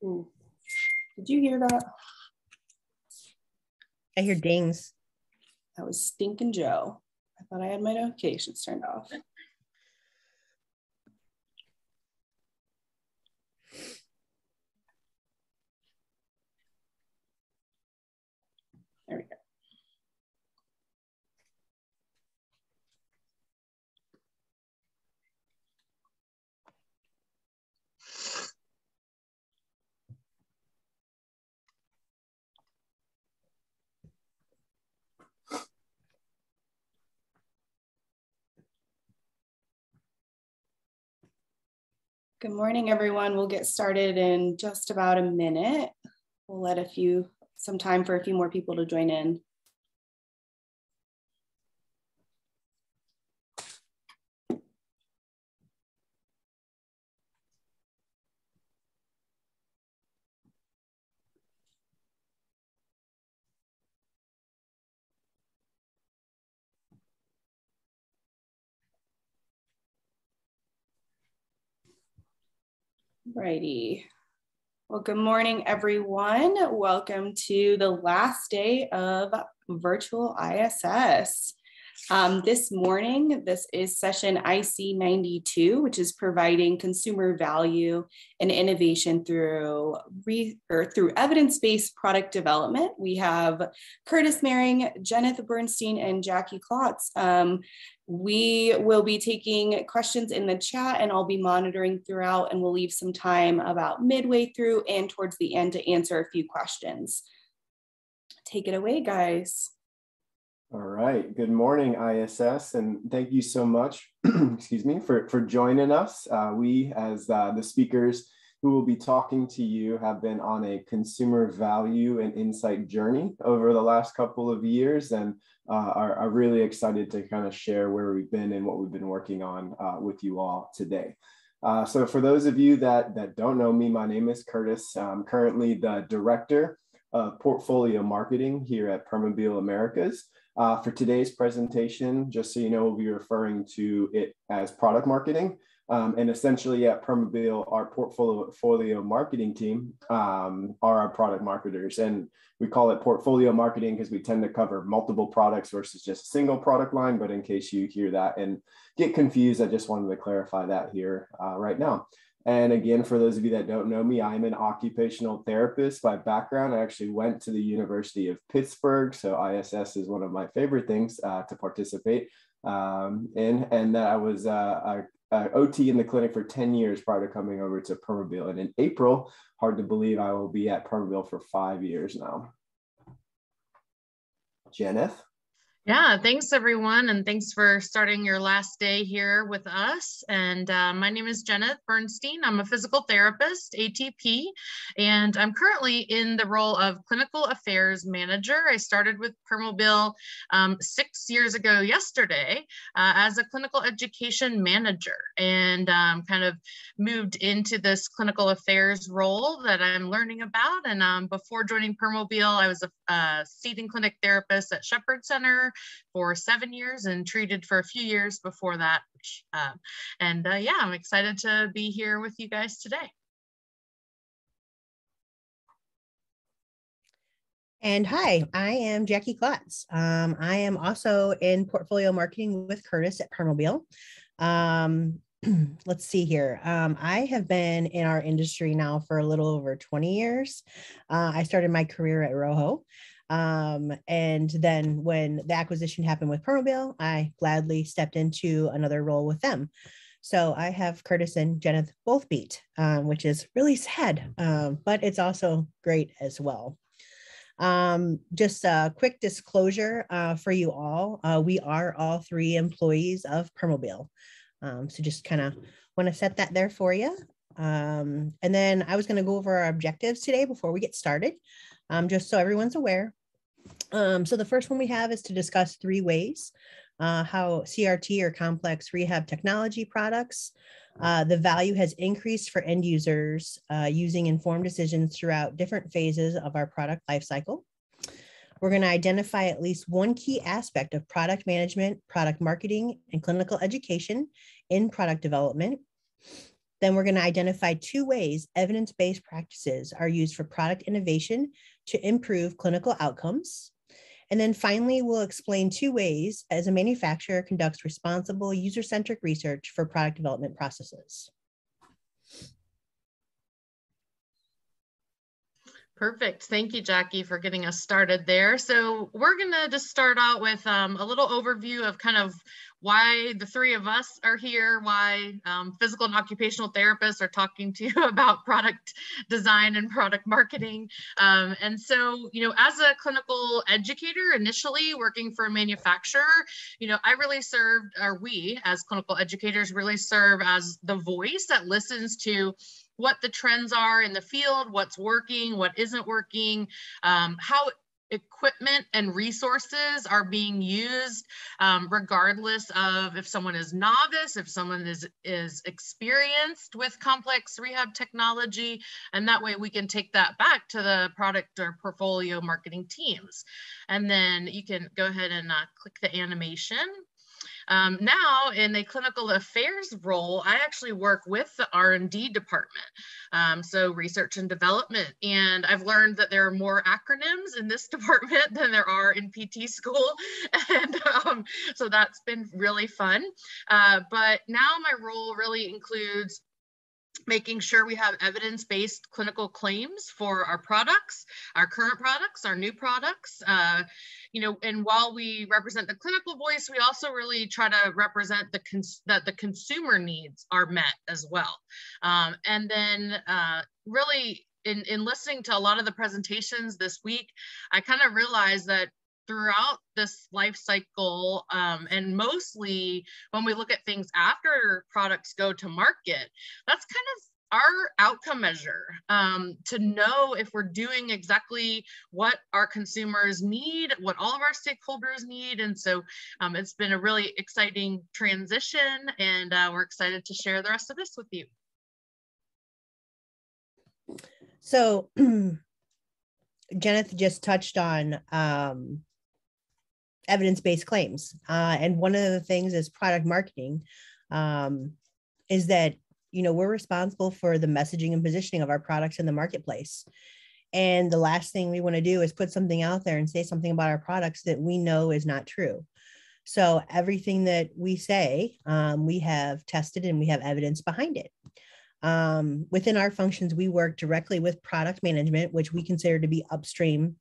Ooh. Did you hear that? I hear dings. That was Stinkin' Joe. I thought I had my notifications turned off. There we go. Good morning, everyone. We'll get started in just about a minute. We'll let some time for a few more people to join in. Righty. Well, good morning, everyone. Welcome to the last day of virtual ISS. This morning, this is session IC 92, which is providing consumer value and innovation through evidence-based product development. We have Curtis Merring, Jennith Bernstein, and Jackie Klotz. We will be taking questions in the chat, and I'll be monitoring throughout, and we'll leave some time about midway through and towards the end to answer a few questions. Take it away, guys. All right, good morning, ISS, and thank you so much, excuse me, for joining us. We, as the speakers who will be talking to you, have been on a consumer value and insight journey over the last couple of years, and are really excited to kind of share where we've been and what we've been working on with you all today. So for those of you that don't know me, my name is Curtis. I'm currently the Director of Portfolio Marketing here at Permobil Americas. For today's presentation, just so you know, we'll be referring to it as product marketing. And essentially at Permobil, our portfolio marketing team are our product marketers. And we call it portfolio marketing because we tend to cover multiple products versus just a single product line. But in case you hear that and get confused, I just wanted to clarify that here right now. And again, for those of you that don't know me, I'm an occupational therapist by background. I actually went to the University of Pittsburgh, so ISS is one of my favorite things to participate in. And that I was a OT in the clinic for 10 years prior to coming over to Permobil. And in April, hard to believe, I will be at Permobil for 5 years now. Jennith? Yeah, thanks everyone, and thanks for starting your last day here with us. And my name is Jennith Bernstein. I'm a physical therapist, ATP, and I'm currently in the role of Clinical Affairs Manager. I started with Permobil 6 years ago yesterday as a clinical education manager, and kind of moved into this clinical affairs role that I'm learning about. And before joining Permobil, I was a seating clinic therapist at Shepherd Center for 7 years and treated for a few years before that. Yeah, I'm excited to be here with you guys today. And hi, I am Jackie Klotz. I am also in portfolio marketing with Curtis at Permobil. Let's see here. I have been in our industry now for a little over 20 years. I started my career at Rojo. And then when the acquisition happened with Permobil, I gladly stepped into another role with them. So I have Curtis and Jennith both beat, which is really sad, but it's also great as well. Just a quick disclosure for you all. We are all three employees of Permobil. So just kind of want to set that there for you. And then I was going to go over our objectives today before we get started, just so everyone's aware. So the first one we have is to discuss 3 ways how CRT or complex rehab technology products, the value has increased for end users using informed decisions throughout different phases of our product lifecycle. We're going to identify at least one key aspect of product management, product marketing, and clinical education in product development. Then we're going to identify 2 ways evidence-based practices are used for product innovation to improve clinical outcomes. And then finally, we'll explain 2 ways as a manufacturer conducts responsible user-centric research for product development processes. Perfect. Thank you, Jackie, for getting us started there. So we're going to just start out with a little overview of kind of why the 3 of us are here, why physical and occupational therapists are talking to you about product design and product marketing. And so, as a clinical educator, initially working for a manufacturer, I really served, or we as clinical educators really serve as the voice that listens to what the trends are in the field, what's working, what isn't working, how equipment and resources are being used, regardless of if someone is novice, if someone is experienced with complex rehab technology, and that way we can take that back to the product or portfolio marketing teams. And then you can go ahead and click the animation. Now in a clinical affairs role, I actually work with the R&D department, so research and development. And I've learned that there are more acronyms in this department than there are in PT school. And so that's been really fun. But now my role really includes making sure we have evidence-based clinical claims for our products, our current products, our new products. And while we represent the clinical voice, we also really try to represent that the consumer needs are met as well. And then really in listening to a lot of the presentations this week, I kind of realized that throughout this life cycle, and mostly when we look at things after products go to market, that's kind of our outcome measure, to know if we're doing exactly what our consumers need, what all of our stakeholders need. And so it's been a really exciting transition, and we're excited to share the rest of this with you. So Jennith just touched on evidence-based claims. And one of the things as product marketing is that, we're responsible for the messaging and positioning of our products in the marketplace. And the last thing we want to do is put something out there and say something about our products that we know is not true. So everything that we say, we have tested and we have evidence behind it. Within our functions, we work directly with product management, which we consider to be upstream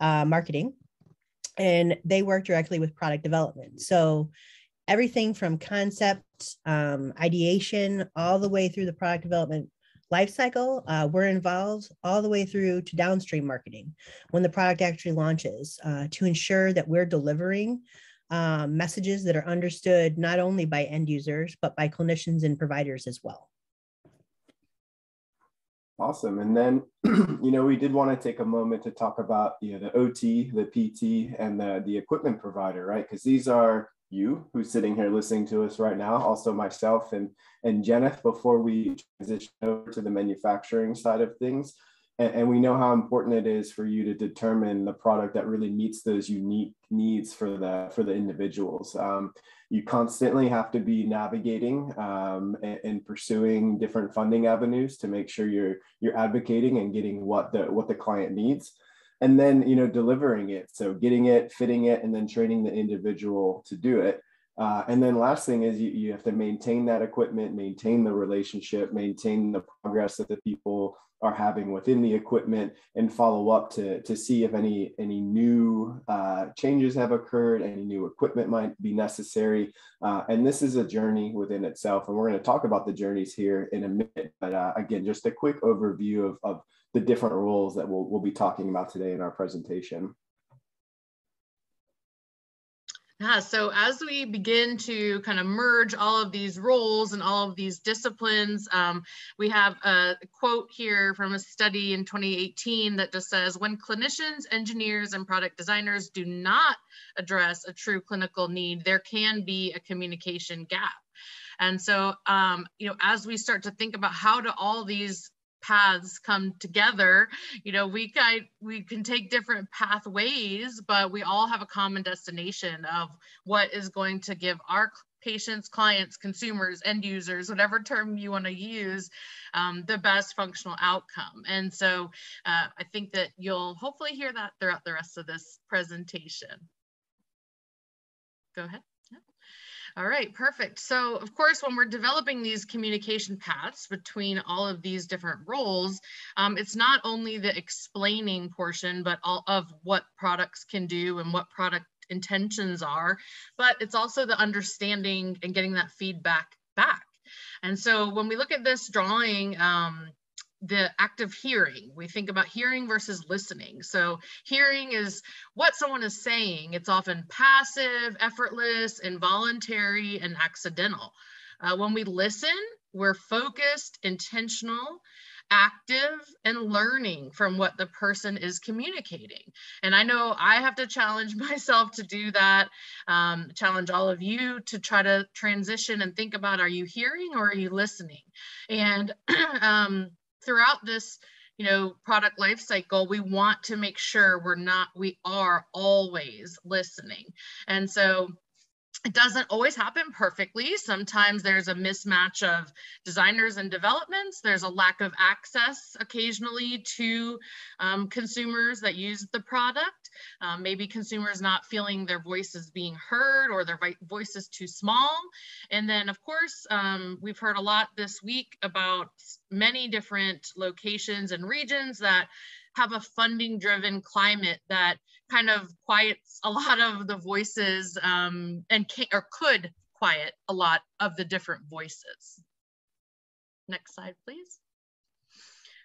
marketing. And they work directly with product development. So everything from concept, ideation, all the way through the product development lifecycle, we're involved all the way through to downstream marketing when the product actually launches, to ensure that we're delivering messages that are understood not only by end users, but by clinicians and providers as well. Awesome. And then, we did want to take a moment to talk about, the OT, the PT, and the equipment provider, right? Because these are you who's sitting here listening to us right now, also myself and Jennith, before we transition over to the manufacturing side of things. And we know how important it is for you to determine the product that really meets those unique needs for the individuals. You constantly have to be navigating and pursuing different funding avenues to make sure you're advocating and getting what the client needs, and then delivering it. So getting it, fitting it, and then training the individual to do it. And then last thing is you have to maintain that equipment, maintain the relationship, maintain the progress that the people are having within the equipment, and follow up to see if any new changes have occurred, any new equipment might be necessary. And this is a journey within itself. And we're going to talk about the journeys here in a minute. But again, just a quick overview of the different roles that we'll be talking about today in our presentation. Yeah, so as we begin to kind of merge all of these roles and all of these disciplines, we have a quote here from a study in 2018 that just says, when clinicians, engineers, and product designers do not address a true clinical need, there can be a communication gap. And so, as we start to think about how do all these paths come together, we can take different pathways, but we all have a common destination of what is going to give our patients, clients, consumers, end users, whatever term you want to use, the best functional outcome. And so I think that you'll hopefully hear that throughout the rest of this presentation. Go ahead. All right, perfect. So of course, when we're developing these communication paths between all of these different roles, it's not only the explaining portion, but all of what products can do and what product intentions are, but it's also the understanding and getting that feedback back. And so when we look at this drawing, the act of hearing, we think about hearing versus listening. So hearing is what someone is saying. It's often passive, effortless, involuntary, and accidental. When we listen, we're focused, intentional, active, and learning from what the person is communicating. And I know I have to challenge myself to do that, challenge all of you to try to transition and think about, are you hearing or are you listening? And throughout this, product life cycle, we want to make sure we are always listening. And so it doesn't always happen perfectly. Sometimes there's a mismatch of designers and developments. There's a lack of access occasionally to consumers that use the product. Maybe consumers not feeling their voice is being heard or their voice is too small. And then of course, we've heard a lot this week about many different locations and regions that have a funding driven climate that kind of quiets a lot of the voices or could quiet a lot of the different voices. Next slide, please.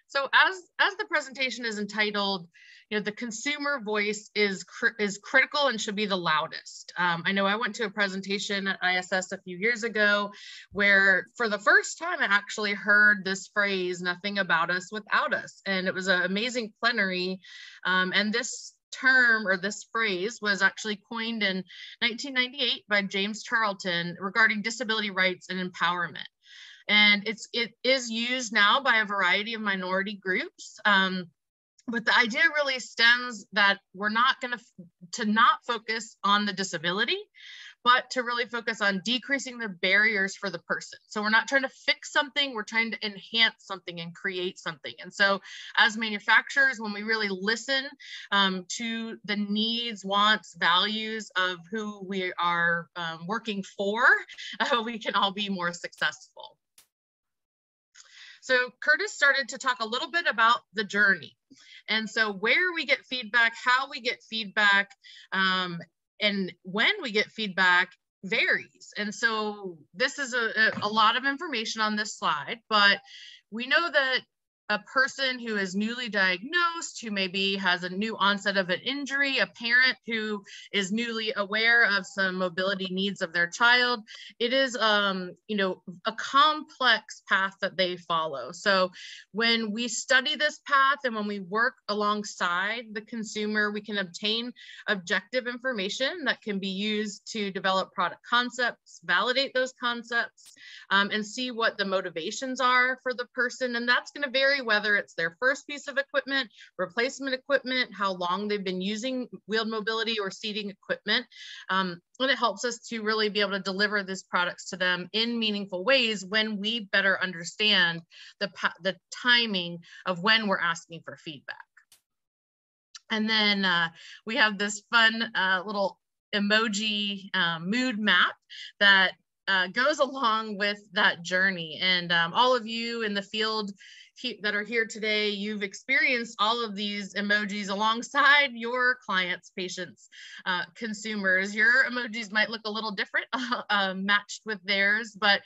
So as the presentation is entitled, the consumer voice is critical and should be the loudest. I know I went to a presentation at ISS a few years ago where for the first time I actually heard this phrase, nothing about us without us. And it was an amazing plenary. And this term or this phrase was actually coined in 1998 by James Charlton regarding disability rights and empowerment. And it is used now by a variety of minority groups. But the idea really stems that we're not going to not focus on the disability, but to really focus on decreasing the barriers for the person. So we're not trying to fix something, we're trying to enhance something and create something. And so as manufacturers, when we really listen to the needs, wants, values of who we are working for, we can all be more successful. So Curtis started to talk a little bit about the journey. And so where we get feedback, how we get feedback, and when we get feedback varies. And so this is a lot of information on this slide, but we know that a person who is newly diagnosed, who maybe has a new onset of an injury, a parent who is newly aware of some mobility needs of their child, it is a complex path that they follow. So when we study this path and when we work alongside the consumer, we can obtain objective information that can be used to develop product concepts, validate those concepts, and see what the motivations are for the person. And that's going to vary whether it's their first piece of equipment, replacement equipment, how long they've been using wheeled mobility or seating equipment. And it helps us to really be able to deliver these products to them in meaningful ways when we better understand the timing of when we're asking for feedback. And then we have this fun little emoji mood map that goes along with that journey. And all of you in the field that are here today, you've experienced all of these emojis alongside your clients, patients, consumers. Your emojis might look a little different matched with theirs, but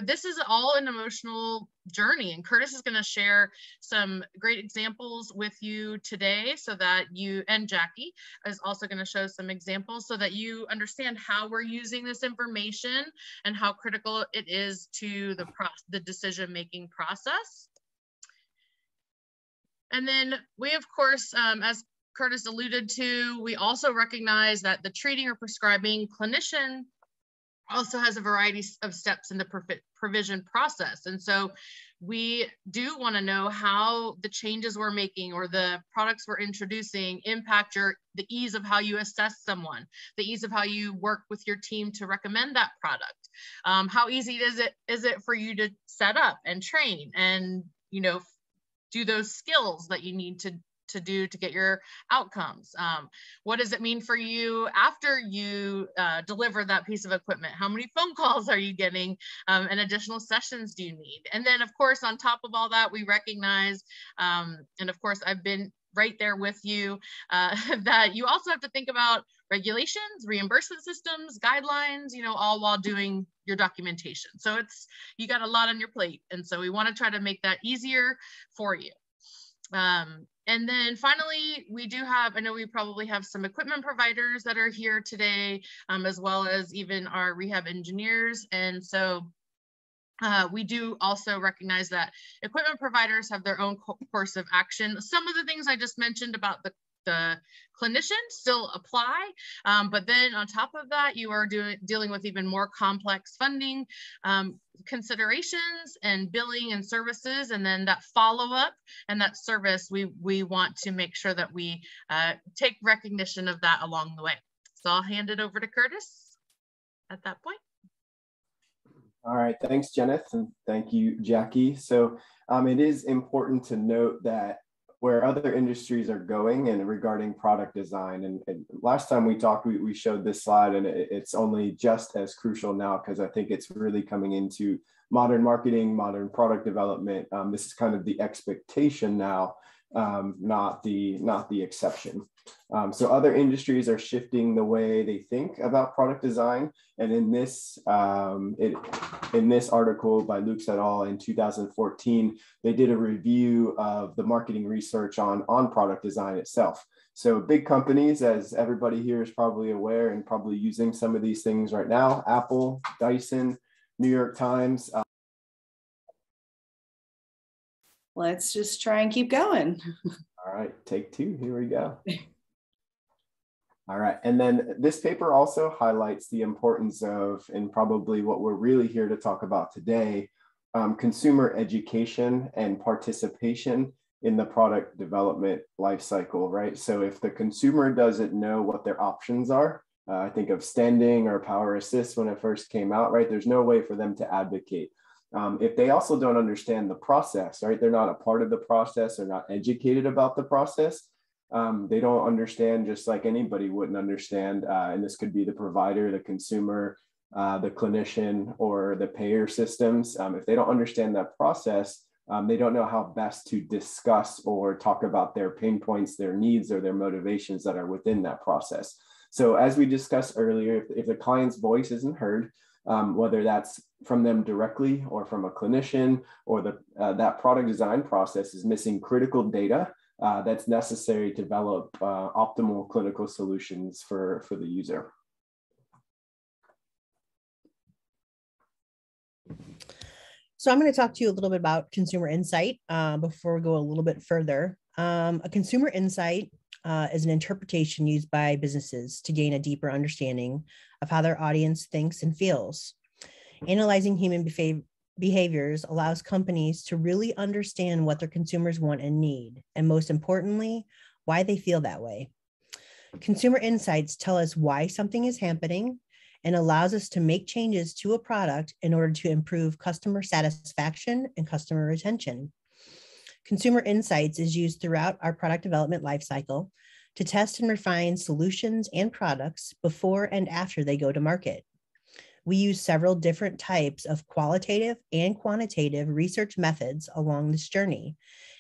this is all an emotional journey. And Curtis is going to share some great examples with you today so that you, and Jackie is also going to show some examples so that you understand how we're using this information and how critical it is to the decision-making process. And then we, of course, as Curtis alluded to, we also recognize that the treating or prescribing clinician also has a variety of steps in the provision process. And so we do want to know how the changes we're making or the products we're introducing impact the ease of how you assess someone, the ease of how you work with your team to recommend that product. How easy is it for you to set up and train and, you know, do those skills that you need to do to get your outcomes? What does it mean for you after you deliver that piece of equipment? How many phone calls are you getting, and additional sessions do you need? And then, of course, on top of all that, we recognize, and of course, I've been right there with you, that you also have to think about regulations, reimbursement systems, guidelines, you know, all while doing your documentation. So you got a lot on your plate. And so we want to try to make that easier for you. And then finally, we do have, I know we probably have some equipment providers that are here today, as well as even our rehab engineers. And so we do also recognize that equipment providers have their own course of action. Some of the things I just mentioned about the clinician still apply, but then on top of that, you are dealing with even more complex funding considerations and billing and services, and then that follow-up and that service, we want to make sure that we take recognition of that along the way. So I'll hand it over to Curtis at that point. All right, thanks, Jennith, and thank you, Jackie. So it is important to note that where other industries are going and regarding product design, and last time we talked, we showed this slide, and it's only just as crucial now because I think it's really coming into modern marketing, modern product development. This is kind of the expectation now, not the exception. So other industries are shifting the way they think about product design. And in this article by Lux et al. In 2014, they did a review of the marketing research on product design itself. So big companies, as everybody here is probably aware and probably using some of these things right now, Apple, Dyson, New York Times. Let's just try and keep going. All right, take two, here we go. All right, and then this paper also highlights the importance of, and probably what we're really here to talk about today, consumer education and participation in the product development lifecycle, right? So if the consumer doesn't know what their options are, I think of standing or power assist when it first came out, right? There's no way for them to advocate. If they also don't understand the process, right? They're not a part of the process, they're not educated about the process. They don't understand, just like anybody wouldn't understand. And this could be the provider, the consumer, the clinician, or the payer systems. If they don't understand that process, they don't know how best to discuss or talk about their pain points, their needs, or their motivations that are within that process. So as we discussed earlier, if the client's voice isn't heard, whether that's from them directly or from a clinician, or that product design process is missing critical data that's necessary to develop optimal clinical solutions for the user. So I'm going to talk to you a little bit about consumer insight before we go a little bit further. A consumer insight is an interpretation used by businesses to gain a deeper understanding of how their audience thinks and feels. Analyzing human behaviors allows companies to really understand what their consumers want and need, and most importantly, why they feel that way. Consumer insights tell us why something is happening and allows us to make changes to a product in order to improve customer satisfaction and customer retention. Consumer insights is used throughout our product development lifecycle to test and refine solutions and products before and after they go to market. We use several different types of qualitative and quantitative research methods along this journey,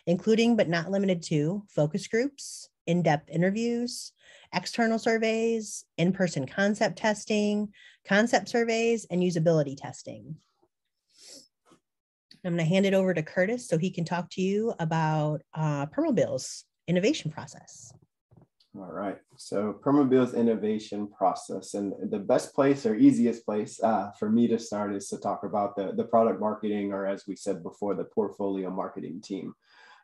including but not limited to focus groups, in-depth interviews, external surveys, in-person concept testing, concept surveys, and usability testing. I'm going to hand it over to Curtis so he can talk to you about Permobil's innovation process. All right, so Permobil's innovation process, and the best place or easiest place for me to start is to talk about the product marketing, or as we said before, the portfolio marketing team.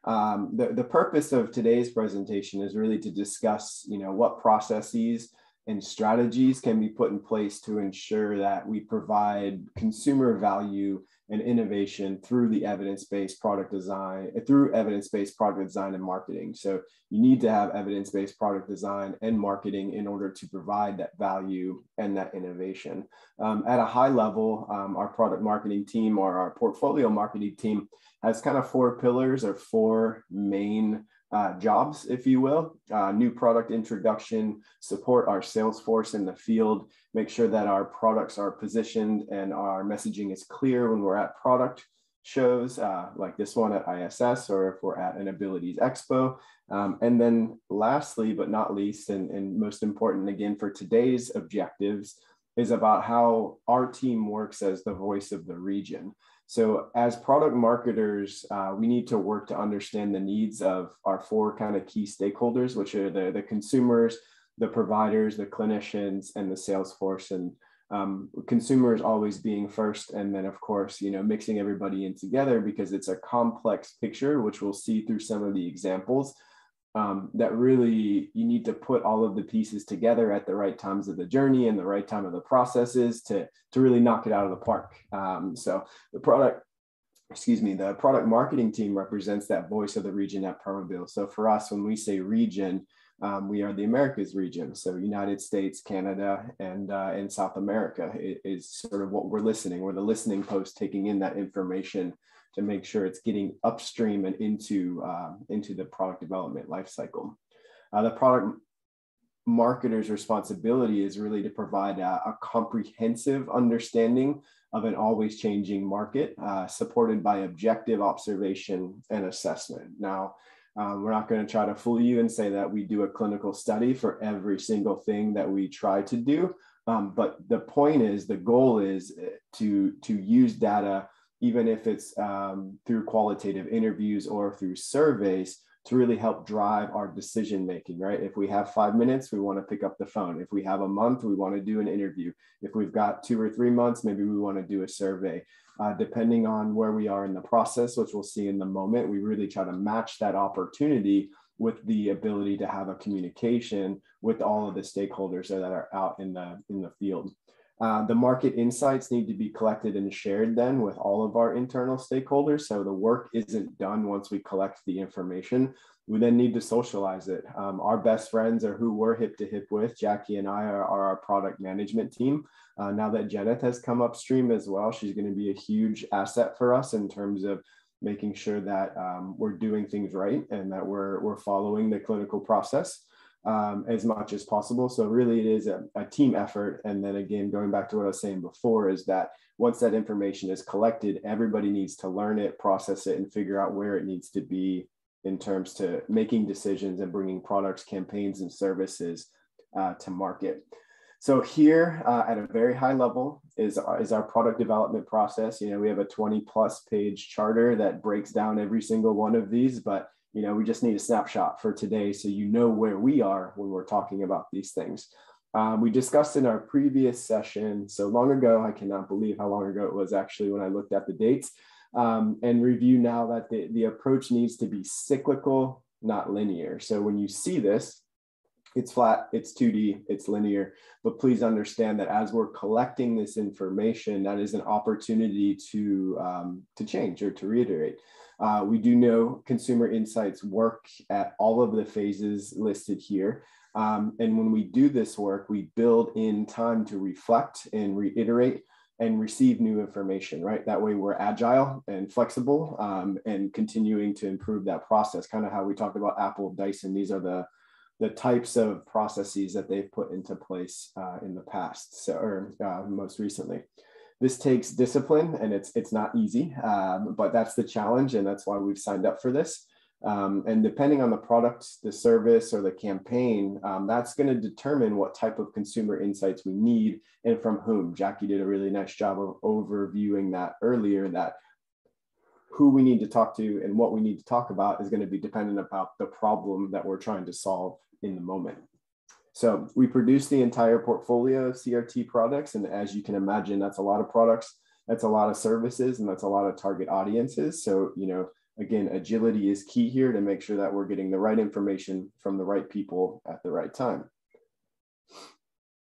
The purpose of today's presentation is really to discuss, what processes and strategies can be put in place to ensure that we provide consumer value and innovation through the evidence-based product design, and marketing. So you need to have evidence-based product design and marketing in order to provide that value and that innovation. At a high level, our product marketing team, or our portfolio marketing team, has kind of 4 pillars, or 4 main jobs, if you will. New product introduction, support our sales force in the field, make sure that our products are positioned and our messaging is clear when we're at product shows, like this one at ISS, or if we're at an Abilities Expo. And then lastly, but not least, and most important again for today's objectives, is about how our team works as the voice of the region. So as product marketers, we need to work to understand the needs of our 4 kind of key stakeholders, which are the consumers, the providers, the clinicians, and the sales force. And consumers always being first, and then of course, mixing everybody in together, because it's a complex picture, which we'll see through some of the examples. That really, you need to put all of the pieces together at the right times of the journey and the right time of the processes to really knock it out of the park. So the product marketing team represents that voice of the region at Permobil. So for us, when we say region, we are the Americas region. So United States, Canada, and South America is sort of what we're listening. We're the listening post, taking in that information to make sure it's getting upstream and into the product development lifecycle. The product marketer's responsibility is really to provide a comprehensive understanding of an always changing market, supported by objective observation and assessment. Now, we're not going to try to fool you and say that we do a clinical study for every single thing that we try to do, but the point is, the goal is to use data, even if it's through qualitative interviews or through surveys, to really help drive our decision making, right? If we have 5 minutes, we want to pick up the phone. If we have a month, we want to do an interview. If we've got 2 or 3 months, maybe we want to do a survey. Depending on where we are in the process, which we'll see in the moment, we really try to match that opportunity with the ability to have a communication with all of the stakeholders that are out in the field. The market insights need to be collected and shared then with all of our internal stakeholders. So the work isn't done once we collect the information. We then need to socialize it. Our best friends are who we're hip to hip with. Jackie and I are our product management team. Now that Jennith has come upstream as well, she's going to be a huge asset for us in terms of making sure that we're doing things right and that we're following the clinical process as much as possible. So really it is a team effort. And then again, going back to what I was saying before, is that once that information is collected, everybody needs to learn it, process it, and figure out where it needs to be in terms to making decisions and bringing products, campaigns, and services to market. So here at a very high level is our product development process. We have a 20+ page charter that breaks down every single one of these, but we just need a snapshot for today so where we are when we're talking about these things. We discussed in our previous session, so long ago, I cannot believe how long ago it was actually when I looked at the dates, and review now that the approach needs to be cyclical, not linear. So when you see this, it's flat, it's 2D, it's linear, but please understand that as we're collecting this information, that is an opportunity to change or to reiterate. We do know consumer insights work at all of the phases listed here. And when we do this work, we build in time to reflect and reiterate and receive new information, right? That way we're agile and flexible and continuing to improve that process, kind of how we talked about Apple, Dyson. These are the types of processes that they've put into place in the past, or most recently. This takes discipline, and it's not easy, but that's the challenge, and that's why we've signed up for this. And depending on the product, the service, or the campaign, that's going to determine what type of consumer insights we need and from whom. Jackie did a really nice job of overviewing that earlier, that who we need to talk to and what we need to talk about is going to be dependent about the problem that we're trying to solve in the moment. So we produce the entire portfolio of CRT products. And as you can imagine, that's a lot of products, that's a lot of services, and that's a lot of target audiences. So, again, agility is key here to make sure that we're getting the right information from the right people at the right time.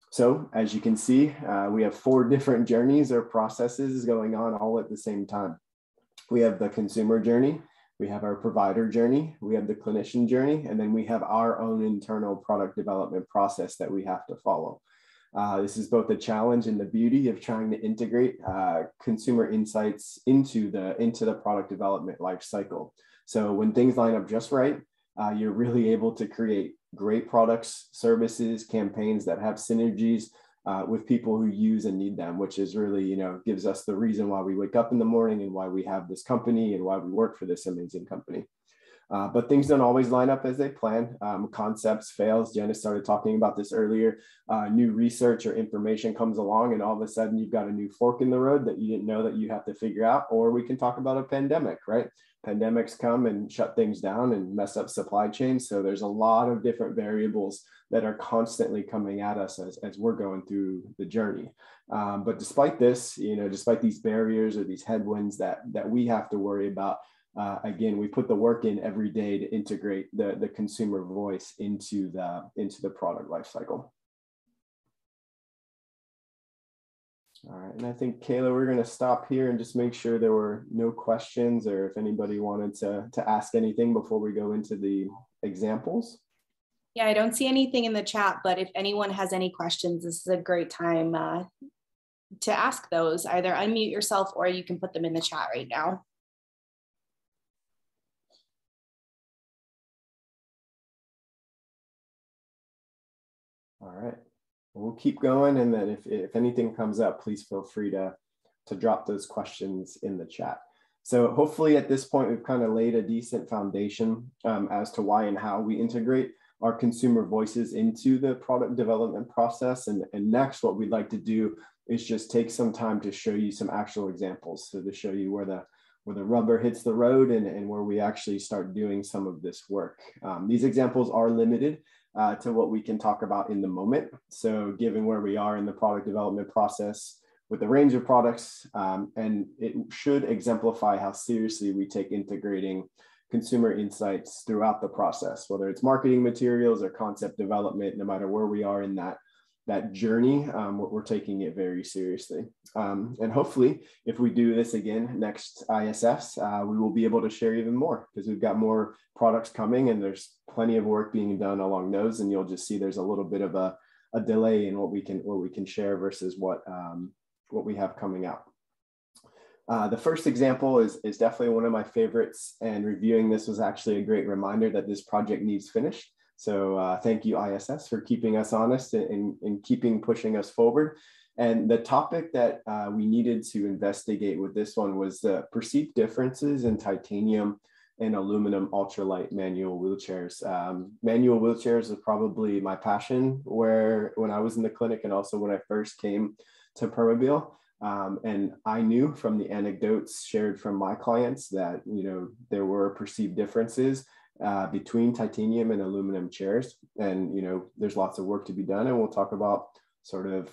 So as you can see, we have 4 different journeys or processes going on all at the same time. We have the consumer journey, we have our provider journey, we have the clinician journey, and then we have our own internal product development process that we have to follow. This is both a challenge and the beauty of trying to integrate consumer insights into the product development life cycle. So when things line up just right, you're really able to create great products, services, campaigns that have synergies with people who use and need them, which is really, gives us the reason why we wake up in the morning and why we have this company and why we work for this amazing company. But things don't always line up as they plan. Concepts fails. Jennith started talking about this earlier. New research or information comes along and all of a sudden you've got a new fork in the road that you didn't know that you have to figure out. Or we can talk about a pandemic, right? Pandemics come and shut things down and mess up supply chains. So there's a lot of different variables that are constantly coming at us as we're going through the journey. But despite this, despite these barriers or these headwinds that we have to worry about, again, we put the work in every day to integrate the consumer voice into the product lifecycle. All right, and I think, Kayla, we're going to stop here and just make sure there were no questions or if anybody wanted to ask anything before we go into the examples. Yeah, I don't see anything in the chat, but if anyone has any questions, this is a great time to ask those. Either unmute yourself or you can put them in the chat right now. All right, we'll keep going. And then if anything comes up, please feel free to drop those questions in the chat. So hopefully at this point, we've kind of laid a decent foundation as to why and how we integrate our consumer voices into the product development process. And next, what we'd like to do is just take some time to show you some actual examples. So to show you where the rubber hits the road and where we actually start doing some of this work. These examples are limited to what we can talk about in the moment. So given where we are in the product development process with the range of products, and it should exemplify how seriously we take integrating consumer insights throughout the process, whether it's marketing materials or concept development, no matter where we are in that journey, we're taking it very seriously. And hopefully, if we do this again next ISS, we will be able to share even more because we've got more products coming and there's plenty of work being done along those. And you'll just see there's a little bit of a delay in what we can share versus what we have coming out. The first example is definitely one of my favorites, and reviewing this was actually a great reminder that this project needs finished. So thank you, ISS, for keeping us honest and keeping pushing us forward. And the topic that we needed to investigate with this one was the perceived differences in titanium and aluminum ultralight manual wheelchairs. Manual wheelchairs is probably my passion when I was in the clinic and also when I first came to Permobil. And I knew from the anecdotes shared from my clients that, there were perceived differences between titanium and aluminum chairs. And, there's lots of work to be done. And we'll talk about sort of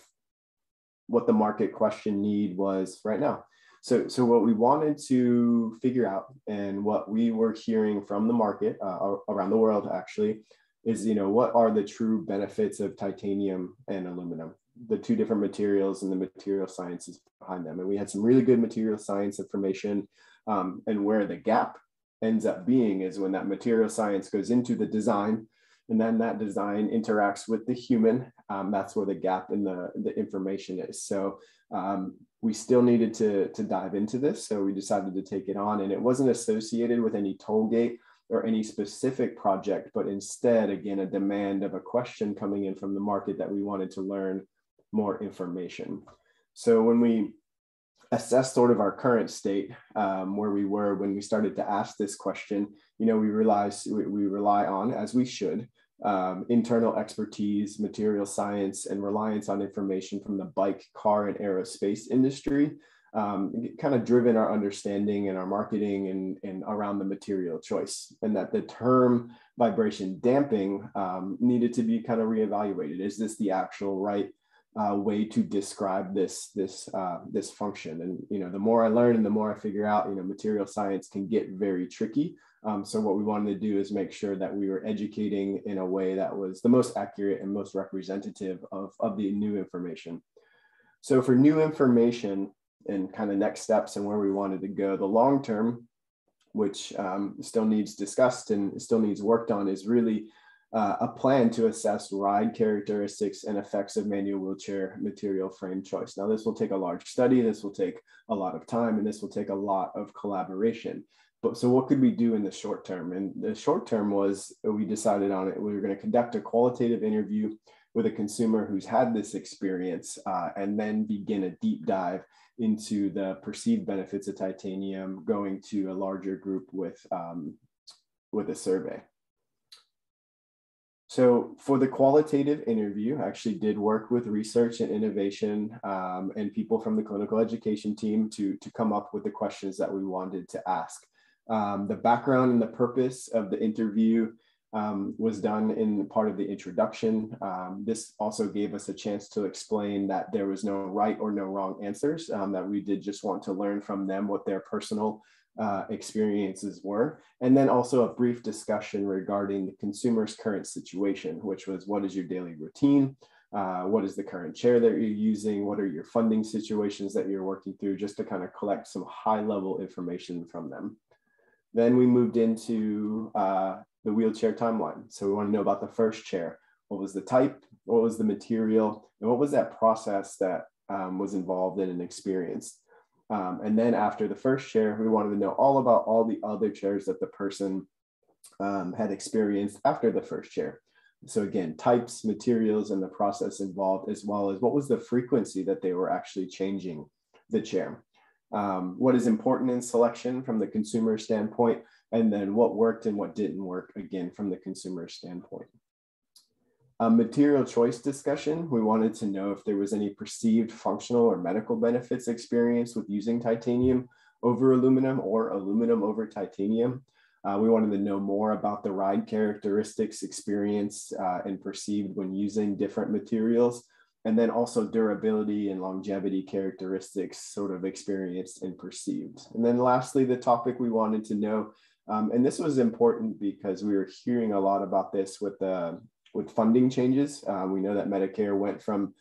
what the market question need was right now. So what we wanted to figure out and what we were hearing from the market around the world actually is, what are the true benefits of titanium and aluminum, the two different materials and the material sciences behind them. And we had some really good material science information, and where the gap ends up being is when that material science goes into the design and then that design interacts with the human. That's where the gap in the information is. So we still needed to dive into this. So we decided to take it on, and it wasn't associated with any toll gate or any specific project, but instead, again, a demand of a question coming in from the market that we wanted to learn more information. So when we assess sort of our current state, where we were when we started to ask this question, we realized we rely on, as we should, internal expertise, material science, and reliance on information from the bike, car, and aerospace industry, kind of driven our understanding and our marketing and around the material choice, and that the term vibration damping needed to be kind of reevaluated. Is this the actual right way to describe this function. And the more I learn and the more I figure out, material science can get very tricky. So what we wanted to do is make sure that we were educating in a way that was the most accurate and most representative of the new information. So for new information and kind of next steps and where we wanted to go, the long term, which still needs discussed and still needs worked on, is really a plan to assess ride characteristics and effects of manual wheelchair material frame choice. Now, this will take a large study, this will take a lot of time, and this will take a lot of collaboration. But so what could we do in the short term? And the short term was, we decided on it, we were going to conduct a qualitative interview with a consumer who's had this experience, and then begin a deep dive into the perceived benefits of titanium, going to a larger group with a survey. So for the qualitative interview, I actually did work with research and innovation and people from the clinical education team to come up with the questions that we wanted to ask. The background and the purpose of the interview was done in part of the introduction. This also gave us a chance to explain that there was no right or no wrong answers, that we did just want to learn from them what their personal experiences were. And then also a brief discussion regarding the consumer's current situation, which was, what is your daily routine? What is the current chair that you're using? What are your funding situations that you're working through? Just to kind of collect some high level information from them. Then we moved into the wheelchair timeline. So we want to know about the first chair. What was the type? What was the material? And what was that process that was involved in and experienced? And then after the first chair, we wanted to know all about all the other chairs that the person had experienced after the first chair. So again, types, materials, and the process involved, as well as what was the frequency that they were actually changing the chair. What is important in selection from the consumer standpoint, and then what worked and what didn't work, again, from the consumer standpoint. Material choice discussion, we wanted to know if there was any perceived functional or medical benefits experienced with using titanium over aluminum or aluminum over titanium. We wanted to know more about the ride characteristics experienced and perceived when using different materials, and then also durability and longevity characteristics sort of experienced and perceived. And then lastly, the topic we wanted to know, and this was important because we were hearing a lot about this with funding changes. We know that Medicare went from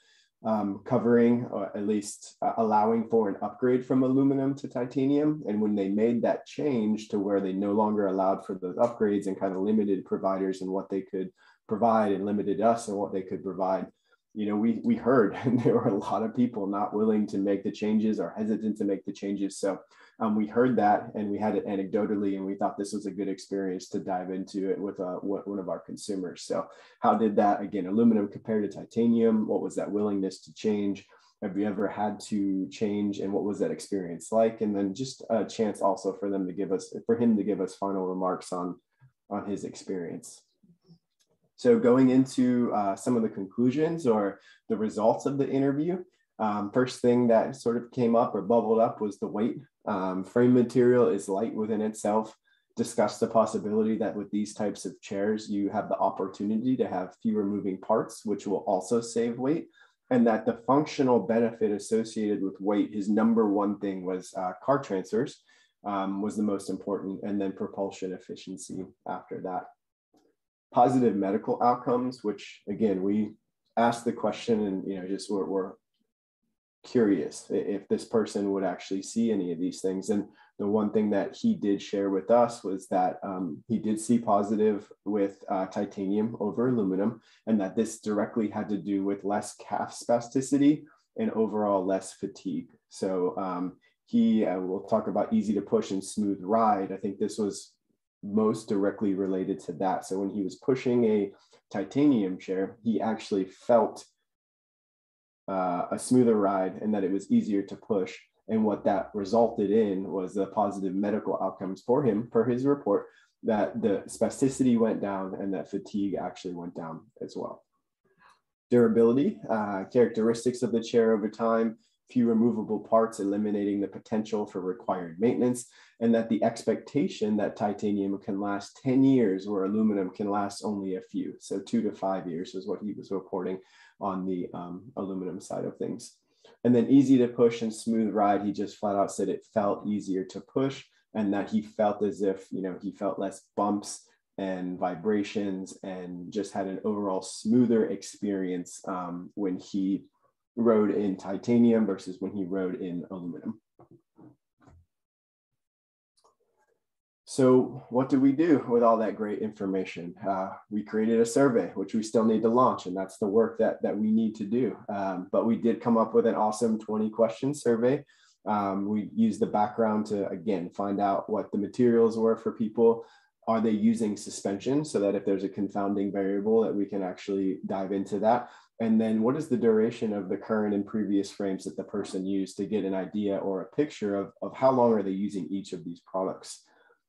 covering, or at least allowing for an upgrade from aluminum to titanium. And when they made that change to where they no longer allowed for those upgrades and kind of limited providers and what they could provide and limited us and what they could provide, we heard, and there were a lot of people not willing to make the changes or hesitant to make the changes. So we heard that, and we had it anecdotally, and we thought this was a good experience to dive into it with one of our consumers. So how did that, again, aluminum compared to titanium? What was that willingness to change? Have you ever had to change, and what was that experience like? And then just a chance also for him to give us final remarks on his experience. So going into some of the conclusions or the results of the interview, first thing that sort of came up or bubbled up was the weight. Frame material is light within itself. Discussed the possibility that with these types of chairs, you have the opportunity to have fewer moving parts, which will also save weight. And that the functional benefit associated with weight, his number one thing was car transfers was the most important, and then propulsion efficiency after that. Positive medical outcomes, which again, we asked the question and just we're curious if this person would actually see any of these things. And the one thing that he did share with us was that he did see positive with titanium over aluminum, and that this directly had to do with less calf spasticity and overall less fatigue. So he will talk about easy to push and smooth ride. I think this was most directly related to that. So when he was pushing a titanium chair, he actually felt a smoother ride and that it was easier to push. And what that resulted in was the positive medical outcomes for him, per his report, that the spasticity went down and that fatigue actually went down as well. Durability, characteristics of the chair over time, few removable parts, eliminating the potential for required maintenance, and that the expectation that titanium can last 10 years where aluminum can last only a few. So 2 to 5 years is what he was reporting on the aluminum side of things. And then easy to push and smooth ride, he just flat out said it felt easier to push, and that he felt as if, he felt less bumps and vibrations and just had an overall smoother experience when he rode in titanium versus when he rode in aluminum. So what did we do with all that great information? We created a survey, which we still need to launch, and that's the work that we need to do. But we did come up with an awesome 20-question survey. We used the background to, again, find out what the materials were for people. Are they using suspension, so that if there's a confounding variable that we can actually dive into that? And then what is the duration of the current and previous frames that the person used, to get an idea or a picture of how long are they using each of these products?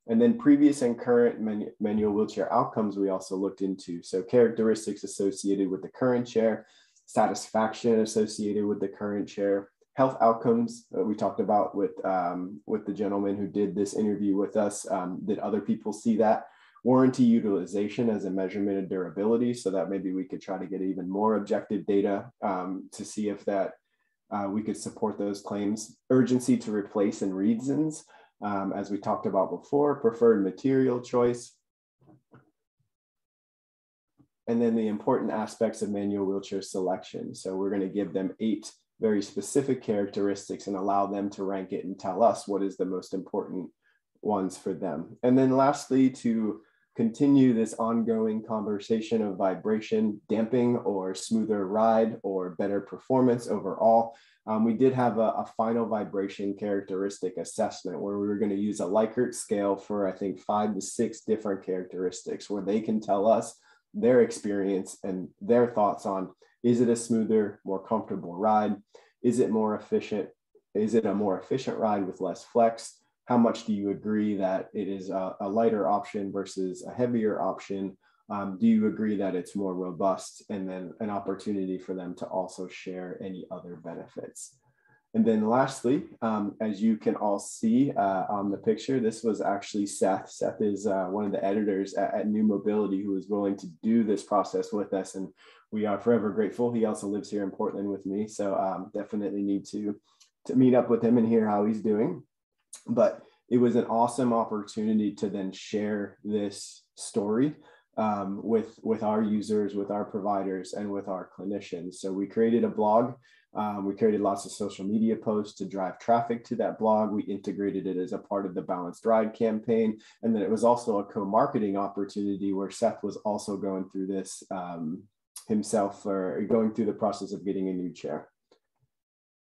And then previous and current manual wheelchair outcomes we also looked into. So characteristics associated with the current chair, satisfaction associated with the current chair, health outcomes we talked about with the gentleman who did this interview with us. Did other people see that? Warranty utilization as a measurement of durability, so that maybe we could try to get even more objective data to see if that we could support those claims. Urgency to replace and reasons, as we talked about before, preferred material choice, and then the important aspects of manual wheelchair selection. So we're going to give them 8 very specific characteristics and allow them to rank it and tell us what is the most important ones for them. And then lastly, to continue this ongoing conversation of vibration damping or smoother ride or better performance overall, we did have a final vibration characteristic assessment where we were going to use a Likert scale for, I think, 5 to 6 different characteristics where they can tell us their experience and their thoughts on, is it a smoother, more comfortable ride? Is it more efficient? Is it a more efficient ride with less flex? How much do you agree that it is a lighter option versus a heavier option? Do you agree that it's more robust? And then an opportunity for them to also share any other benefits. And then lastly, as you can all see on the picture, this was actually Seth. Seth is one of the editors at New Mobility who was willing to do this process with us. And we are forever grateful. He also lives here in Portland with me. So definitely need to meet up with him and hear how he's doing. But it was an awesome opportunity to then share this story with our users, with our providers, and with our clinicians. So we created a blog. We created lots of social media posts to drive traffic to that blog. We integrated it as a part of the Balanced Ride campaign. And then it was also a co-marketing opportunity where Seth was also going through this himself, or going through the process of getting a new chair.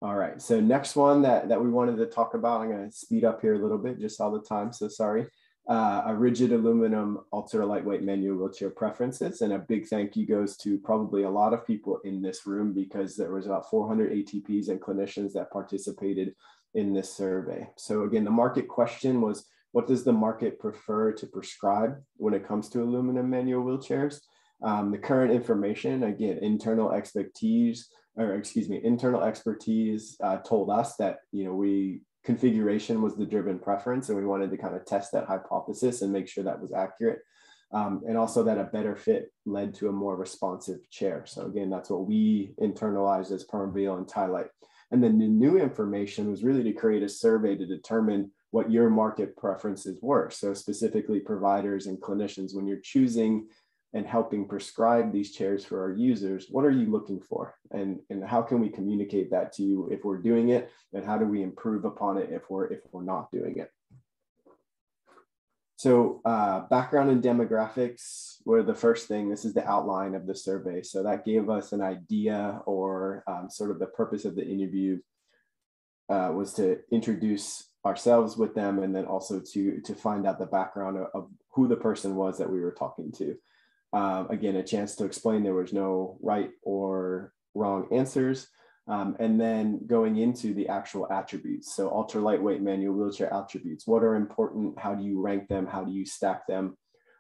All right, so next one that we wanted to talk about, I'm going to speed up here a little bit, just all the time, so sorry. A rigid aluminum ultra lightweight manual wheelchair preferences, and a big thank you goes to probably a lot of people in this room, because there was about 400 ATPs and clinicians that participated in this survey. So again, the market question was, what does the market prefer to prescribe when it comes to aluminum manual wheelchairs? The current information, again, internal expertise told us that, configuration was the driven preference, and we wanted to kind of test that hypothesis and make sure that was accurate. And also that a better fit led to a more responsive chair. So again, that's what we internalized as Permobil and Tylite. And then the new information was really to create a survey to determine what your market preferences were. So specifically providers and clinicians, when you're choosing and helping prescribe these chairs for our users, what are you looking for? And how can we communicate that to you if we're doing it? And how do we improve upon it if we're not doing it? So background and demographics were the first thing. This is the outline of the survey. So that gave us an idea, or sort of the purpose of the interview was to introduce ourselves with them, and then also to find out the background of who the person was that we were talking to. Again, a chance to explain there was no right or wrong answers. And then going into the actual attributes. So ultra lightweight manual wheelchair attributes. What are important? How do you rank them? How do you stack them?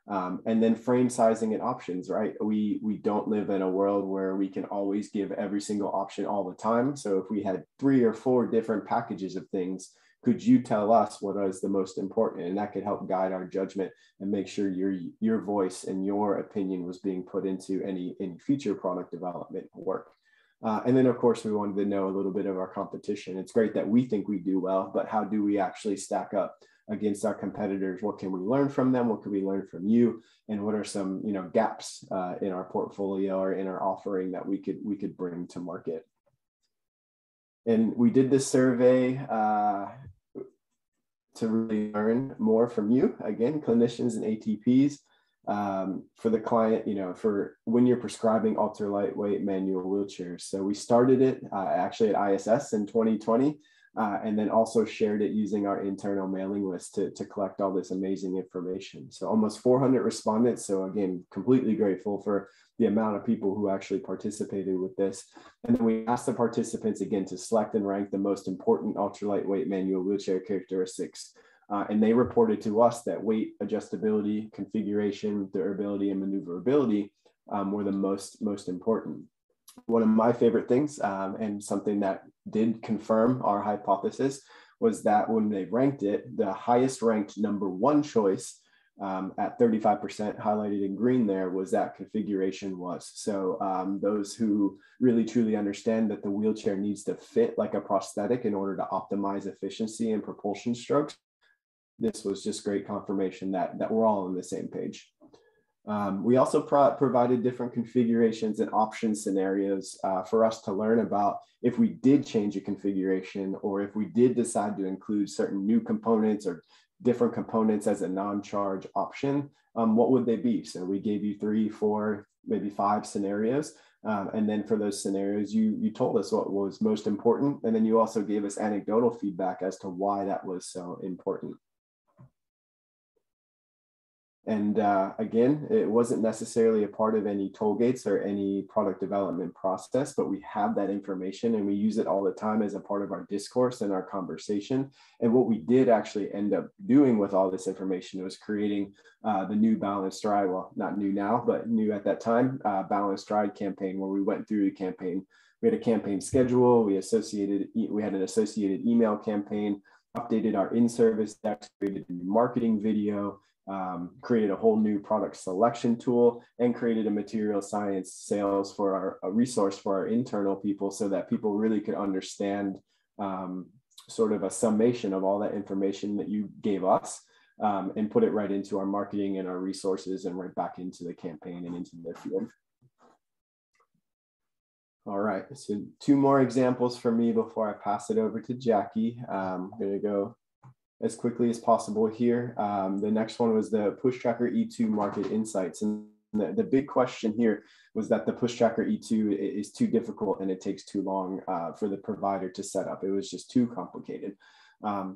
And then frame sizing and options, right? We don't live in a world where we can always give every single option all the time. So if we had 3 or 4 different packages of things, could you tell us what is the most important? And that could help guide our judgment and make sure your voice and your opinion was being put into any future product development work. And then, of course, we wanted to know a little bit of our competition. It's great that we think we do well, but how do we actually stack up against our competitors? What can we learn from them? What can we learn from you? And what are some, gaps in our portfolio or in our offering that we could bring to market? And we did this survey to really learn more from you, again, clinicians and ATPs. For the client, for when you're prescribing ultra lightweight manual wheelchairs. So we started it actually at ISS in 2020, and then also shared it using our internal mailing list to collect all this amazing information. So almost 400 respondents. So again, completely grateful for the amount of people who actually participated with this. And then we asked the participants again to select and rank the most important ultra lightweight manual wheelchair characteristics. And they reported to us that weight, adjustability, configuration, durability, and maneuverability were the most important. One of my favorite things, and something that did confirm our hypothesis, was that when they ranked it, the highest ranked #1 choice at 35%, highlighted in green there, was that configuration was. So those who really truly understand that the wheelchair needs to fit like a prosthetic in order to optimize efficiency and propulsion strokes, this was just great confirmation that we're all on the same page. We also provided different configurations and option scenarios for us to learn about if we did change a configuration or if we did decide to include certain new components or different components as a non-charge option, what would they be? So we gave you 3, 4, maybe 5 scenarios. And then for those scenarios, you told us what was most important. And then you also gave us anecdotal feedback as to why that was so important. And again, it wasn't necessarily a part of any toll gates or any product development process, but we have that information and we use it all the time as a part of our discourse and our conversation. And what we did actually end up doing with all this information was creating the new Balanced Stride, well, not new now, but new at that time, Balanced Stride campaign, where we went through the campaign. We had a campaign schedule, we had an associated email campaign, updated our in-service decks, created a new marketing video, created a whole new product selection tool, and created a material science sales for a resource for our internal people so that people really could understand sort of a summation of all that information that you gave us and put it right into our marketing and our resources and right back into the campaign and into the field. All right, so 2 more examples for me before I pass it over to Jackie. I'm going to go as quickly as possible here. The next one was the Push Tracker E2 market insights. And the big question here was that the Push Tracker E2 is too difficult and it takes too long for the provider to set up. It was just too complicated.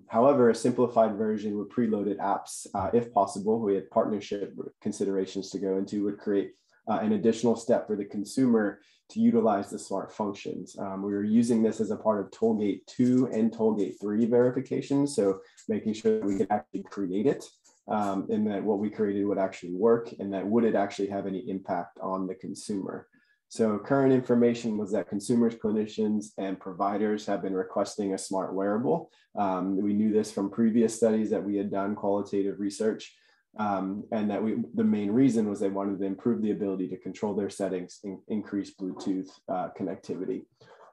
However, a simplified version with preloaded apps, if possible, we had partnership considerations to go into, would create an additional step for the consumer to utilize the smart functions. We were using this as a part of Tollgate 2 and Tollgate 3 verification. So making sure that we could actually create it and that what we created would actually work and that would it actually have any impact on the consumer. So current information was that consumers, clinicians, and providers have been requesting a smart wearable. We knew this from previous studies that we had done, qualitative research. And that the main reason was they wanted to improve the ability to control their settings and increase Bluetooth connectivity.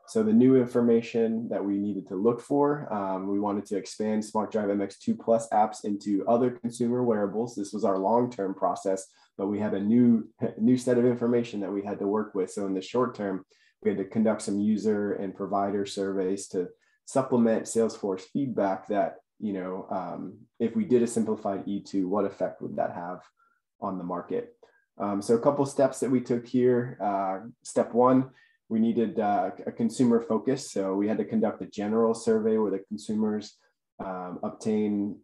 So the new information that we needed to look for, we wanted to expand SmartDrive MX2 Plus apps into other consumer wearables. This was our long-term process, but we had a new set of information that we had to work with. So in the short term, we had to conduct some user and provider surveys to supplement Salesforce feedback that if we did a simplified E2, what effect would that have on the market? So a couple steps that we took here. Step 1, we needed a consumer focus. So we had to conduct a general survey where the consumers obtain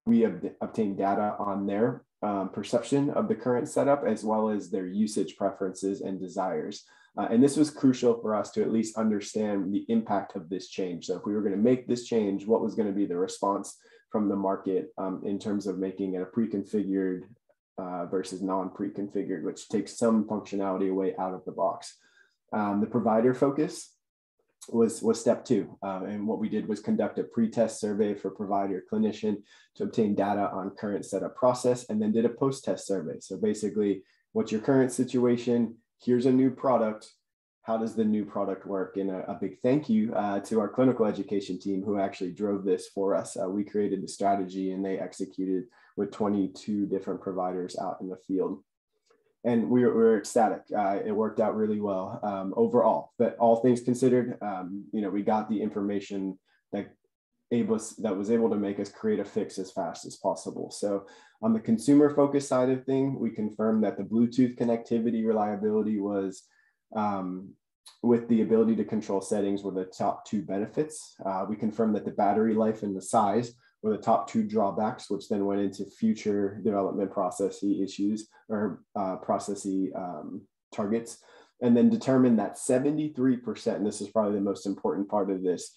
data on their perception of the current setup, as well as their usage preferences and desires. And this was crucial for us to at least understand the impact of this change. So if we were going to make this change, what was going to be the response from the market in terms of making it a pre-configured versus non-pre-configured, which takes some functionality away out of the box. The provider focus was step 2. And what we did was conduct a pre-test survey for provider clinician to obtain data on current setup process, and then did a post-test survey. So basically, what's your current situation? Here's a new product. how does the new product work? And a big thank you to our clinical education team who actually drove this for us. We created the strategy and they executed with 22 different providers out in the field. And we were ecstatic. It worked out really well overall. But all things considered, we got the information that was able to make us create a fix as fast as possible. So on the consumer focused side of thing, we confirmed that the Bluetooth connectivity reliability was with the ability to control settings were the top 2 benefits. We confirmed that the battery life and the size were the top 2 drawbacks, which then went into future development processy issues or processy targets, and then determined that 73%, and this is probably the most important part of this,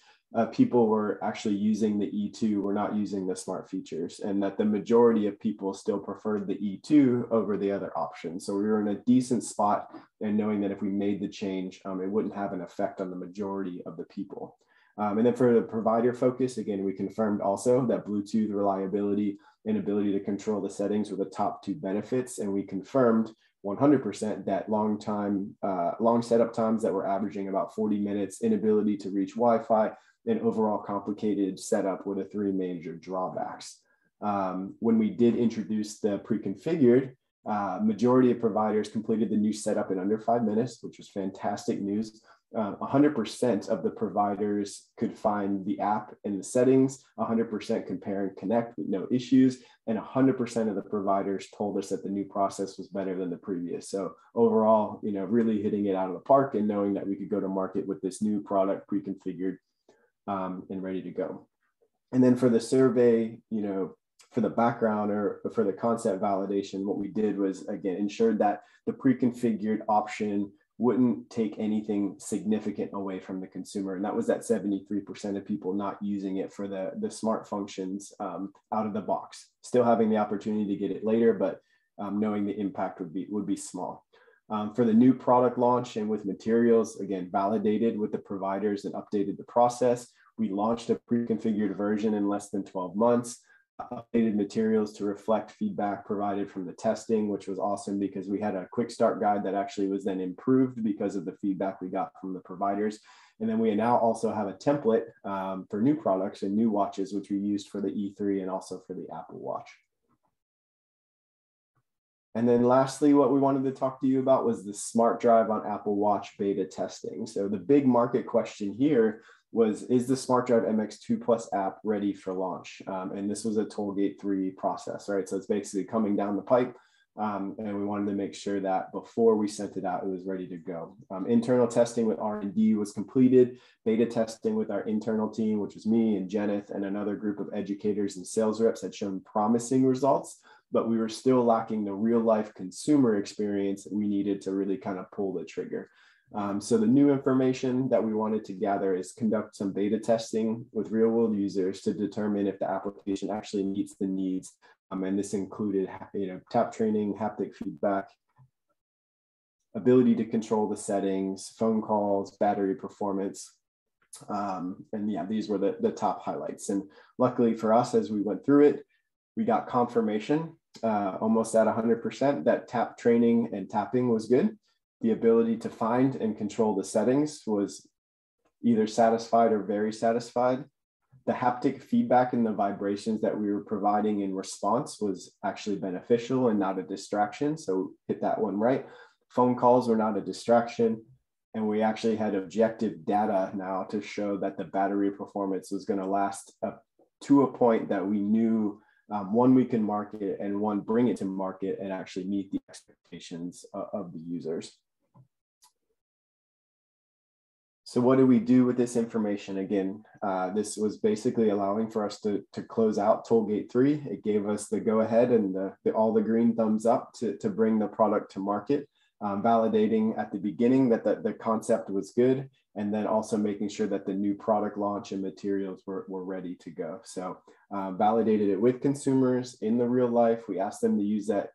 people were actually using the E2, were not using the smart features, and that the majority of people still preferred the E2 over the other options. So we were in a decent spot, and knowing that if we made the change, it wouldn't have an effect on the majority of the people. And then for the provider focus, again, we confirmed also that Bluetooth reliability and ability to control the settings were the top 2 benefits, and we confirmed 100% that long setup times that were averaging about 40 minutes, inability to reach Wi-Fi, and overall complicated setup were the 3 major drawbacks. When we did introduce the pre-configured, majority of providers completed the new setup in under 5 minutes, which was fantastic news. 100% of the providers could find the app in the settings, 100% compare and connect with no issues, and 100% of the providers told us that the new process was better than the previous. So overall, really hitting it out of the park and knowing that we could go to market with this new product pre-configured and ready to go. And then for the survey, for the background or for the concept validation, what we did was, again, ensured that the pre-configured option wouldn't take anything significant away from the consumer. And that was that 73% of people not using it for the smart functions out of the box, still having the opportunity to get it later, but knowing the impact would be small. For the new product launch and with materials, again, validated with the providers and updated the process. We launched a pre-configured version in less than 12 months, updated materials to reflect feedback provided from the testing, which was awesome because we had a quick start guide that actually was then improved because of the feedback we got from the providers. And then we now also have a template for new products and new watches, which we used for the E3 and also for the Apple Watch. And then lastly, what we wanted to talk to you about was the smart drive on Apple Watch beta testing. So the big market question here was, is the Smart Drive MX2 Plus app ready for launch? And this was a Tollgate 3 process, right? So it's basically coming down the pipe. And we wanted to make sure that before we sent it out, it was ready to go. Internal testing with R&D was completed. Beta testing with our internal team, which was me and Jennith and another group of educators and sales reps, had shown promising results, but we were still lacking the real life consumer experience that we needed to really kind of pull the trigger. So the new information that we wanted to gather is conduct some beta testing with real world users to determine if the application actually meets the needs. And this included, tap training, haptic feedback, ability to control the settings, phone calls, battery performance. And yeah, these were the top highlights. And luckily for us, as we went through it, we got confirmation almost at 100% that tap training and tapping was good. The ability to find and control the settings was either satisfied or very satisfied. The haptic feedback and the vibrations that we were providing in response was actually beneficial and not a distraction. So hit that one right. Phone calls were not a distraction. And we actually had objective data now to show that the battery performance was going to last up to a point that we knew one, we can market, and one, bring it to market and actually meet the expectations of the users. So what do we do with this information? Again, this was basically allowing for us to close out Tollgate 3. It gave us the go ahead and all the green thumbs up to bring the product to market, validating at the beginning that the concept was good, and then also making sure that the new product launch and materials were ready to go. So validated it with consumers in the real life. We asked them to use that,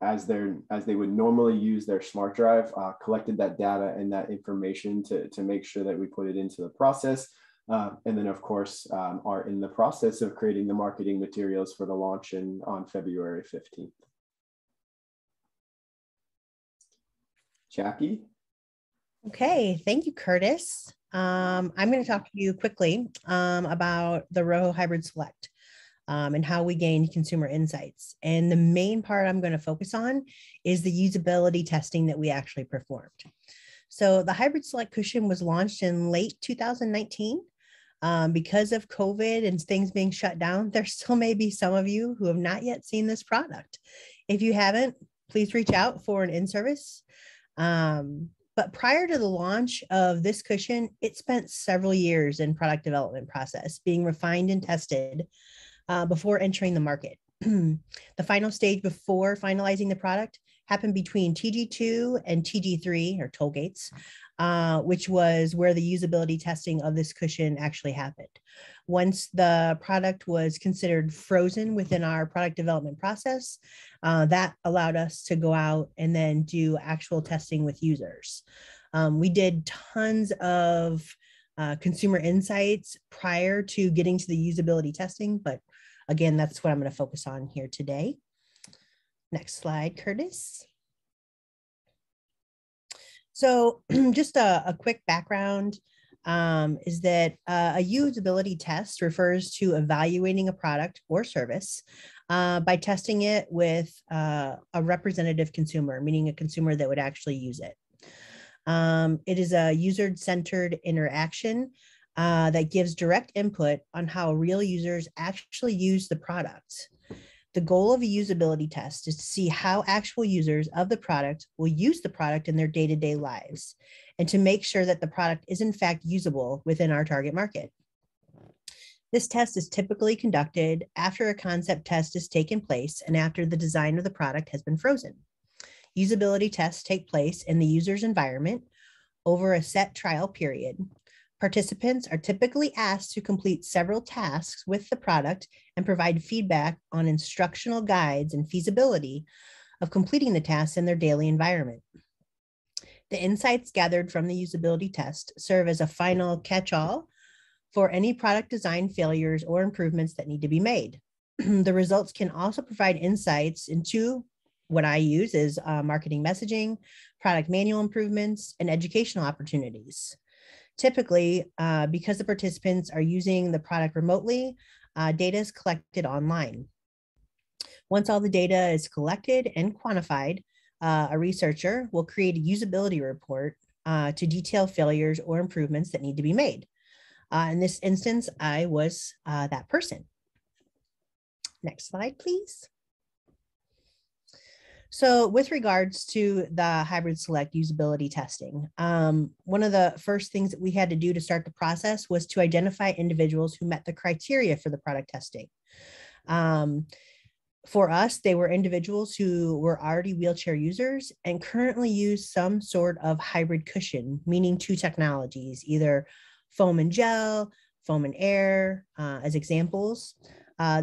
as they would normally use their smart drive, collected that data and that information to make sure that we put it into the process. And then of course, are in the process of creating the marketing materials for the launch on February 15th. Jackie? Okay, thank you, Curtis. I'm going to talk to you quickly about the Roho Hybrid Select and how we gained consumer insights. And the main part I'm going to focus on is the usability testing that we actually performed. So the Hybrid Select cushion was launched in late 2019. Because of COVID and things being shut down, there still may be some of you who have not yet seen this product. If you haven't, please reach out for an in-service. But prior to the launch of this cushion, it spent several years in product development process, being refined and tested before entering the market. The final stage before finalizing the product happened between TG2 and TG3, or toll gates, which was where the usability testing of this cushion actually happened. Once the product was considered frozen within our product development process, that allowed us to go out and then do actual testing with users. We did tons of consumer insights prior to getting to the usability testing, but again, that's what I'm going to focus on here today. Next slide, Curtis. So just a quick background is that a usability test refers to evaluating a product or service by testing it with a representative consumer, meaning a consumer that would actually use it. It is a user-centered interaction that gives direct input on how real users actually use the product. The goal of a usability test is to see how actual users of the product will use the product in their day-to-day lives, and to make sure that the product is in fact usable within our target market. This test is typically conducted after a concept test has taken place and after the design of the product has been frozen. Usability tests take place in the user's environment over a set trial period. Participants are typically asked to complete several tasks with the product and provide feedback on instructional guides and feasibility of completing the tasks in their daily environment. The insights gathered from the usability test serve as a final catch-all for any product design failures or improvements that need to be made. The results can also provide insights into what I use is marketing messaging, product manual improvements, and educational opportunities. Typically, because the participants are using the product remotely, data is collected online. Once all the data is collected and quantified, a researcher will create a usability report to detail failures or improvements that need to be made. In this instance, I was that person. Next slide, please. So with regards to the Hybrid Select usability testing, one of the first things that we had to do to start the process was to identify individuals who met the criteria for the product testing. For us, they were individuals who were already wheelchair users and currently use some sort of hybrid cushion, meaning two technologies, either foam and gel, foam and air, as examples.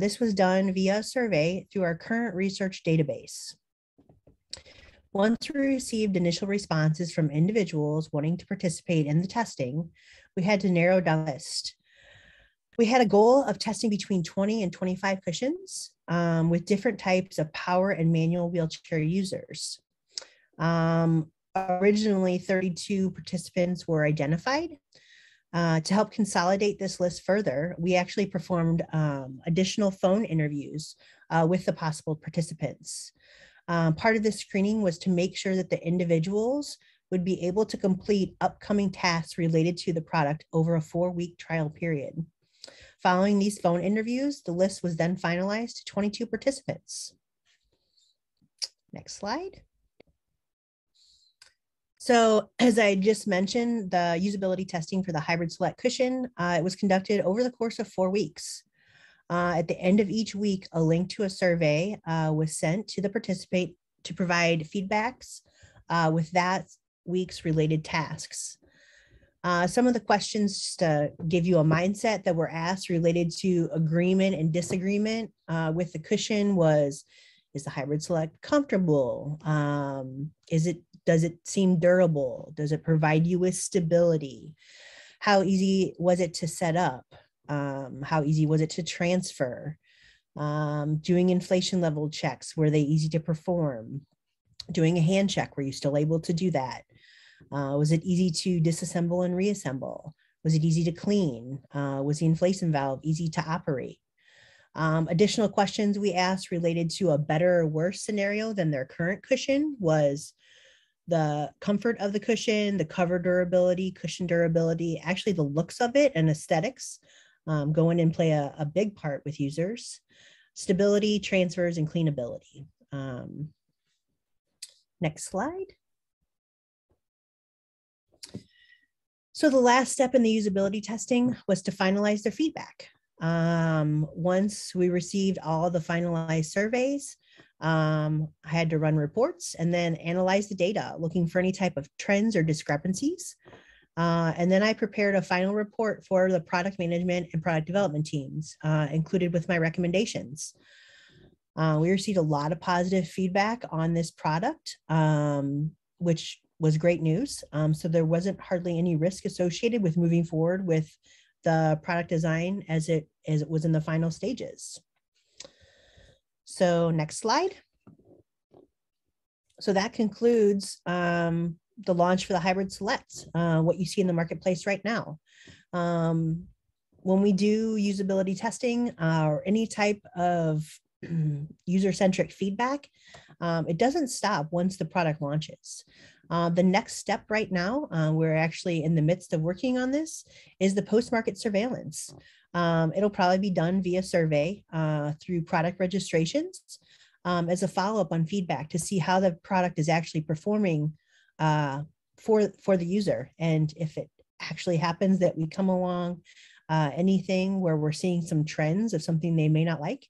This was done via a survey through our current research database. Once we received initial responses from individuals wanting to participate in the testing, we had to narrow down the list. We had a goal of testing between 20 and 25 cushions with different types of power and manual wheelchair users. Originally, 32 participants were identified. To help consolidate this list further, we actually performed additional phone interviews with the possible participants. Part of this screening was to make sure that the individuals would be able to complete upcoming tasks related to the product over a 4-week trial period. Following these phone interviews, the list was then finalized to 22 participants. Next slide. So as I just mentioned, the usability testing for the Hybrid Select cushion, it was conducted over the course of 4 weeks. At the end of each week, a link to a survey was sent to the participant to provide feedbacks with that week's related tasks. Some of the questions, just to give you a mindset, that were asked related to agreement and disagreement with the cushion was, is the Hybrid Select comfortable? Does it seem durable? Does it provide you with stability? How easy was it to set up? How easy was it to transfer? Doing inflation level checks, were they easy to perform? Doing a hand check, were you still able to do that? Was it easy to disassemble and reassemble? Was it easy to clean? Was the inflation valve easy to operate? Additional questions we asked related to a better or worse scenario than their current cushion was the comfort of the cushion, the cover durability, cushion durability, actually the looks of it and aesthetics go in and play a big part with users. Stability, transfers, and cleanability. Next slide. So the last step in the usability testing was to finalize their feedback. Once we received all the finalized surveys, I had to run reports and then analyze the data, looking for any type of trends or discrepancies. And then I prepared a final report for the product management and product development teams, included with my recommendations. We received a lot of positive feedback on this product, which was great news. So there wasn't hardly any risk associated with moving forward with the product design as it was in the final stages. So next slide. So that concludes the launch for the Hybrid Select, what you see in the marketplace right now. When we do usability testing or any type of user-centric feedback, it doesn't stop once the product launches. The next step right now, we're actually in the midst of working on this, is the post-market surveillance. It'll probably be done via survey through product registrations as a follow-up on feedback to see how the product is actually performing for the user. And if it actually happens that we come along anything where we're seeing some trends of something they may not like,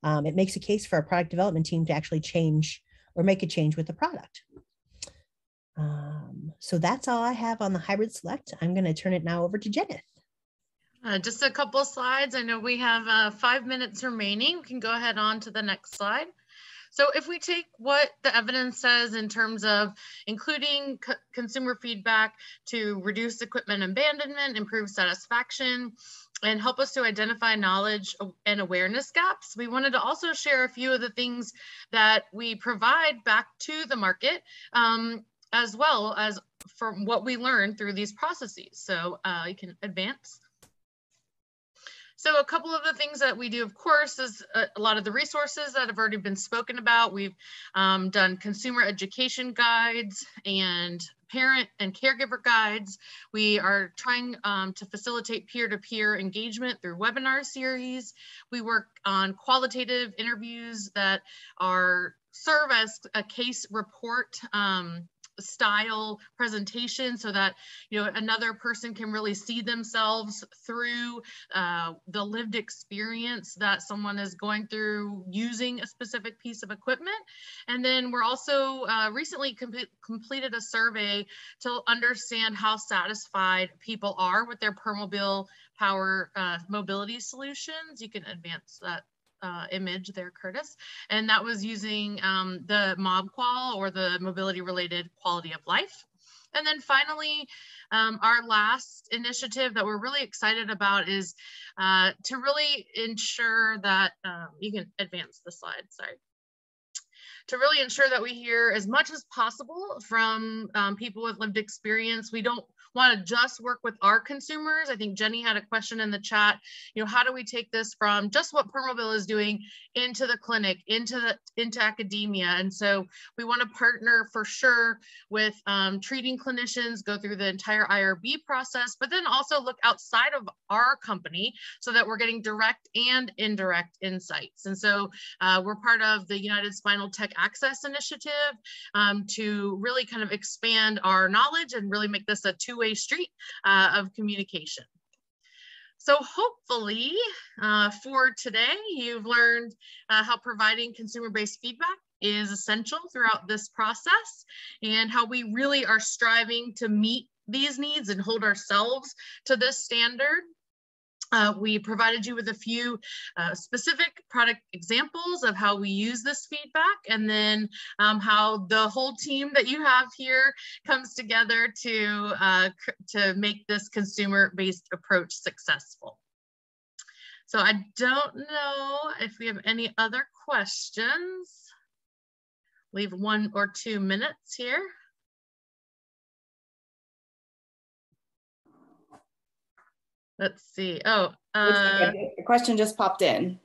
it makes a case for our product development team to actually change or make a change with the product. So that's all I have on the Hybrid Select. I'm going to turn it now over to Jennith. Just a couple of slides. I know we have 5 minutes remaining. We can go ahead on to the next slide. So if we take what the evidence says in terms of including consumer feedback to reduce equipment abandonment, improve satisfaction, and help us to identify knowledge and awareness gaps, we wanted to also share a few of the things that we provide back to the market, as well as from what we learned through these processes. So you can advance. So a couple of the things that we do, of course, is a lot of the resources that have already been spoken about. We've done consumer education guides and parent and caregiver guides. We are trying to facilitate peer-to-peer engagement through webinar series. We work on qualitative interviews that serve as a case report style presentation so that another person can really see themselves through the lived experience that someone is going through using a specific piece of equipment. And then we're also recently completed a survey to understand how satisfied people are with their Permobil power mobility solutions. You can advance that image there, Curtis. And that was using the MobQual, or the mobility related quality of life. And then finally, our last initiative that we're really excited about is to really ensure that, you can advance the slide, sorry. To really ensure that we hear as much as possible from people with lived experience. We don't want to just work with our consumers. I think Jenny had a question in the chat, how do we take this from just what Permobil is doing into the clinic, into academia? And so we want to partner for sure with treating clinicians, go through the entire IRB process, but then also look outside of our company so that we're getting direct and indirect insights. And so we're part of the United Spinal Tech Access Initiative to really kind of expand our knowledge and really make this a two-way street of communication. So hopefully for today, you've learned how providing consumer-based feedback is essential throughout this process, and how we really are striving to meet these needs and hold ourselves to this standard. We provided you with a few specific product examples of how we use this feedback, and then how the whole team that you have here comes together to make this consumer-based approach successful. So I don't know if we have any other questions. Leave 1 or 2 minutes here. Let's see. Oh, a question just popped in.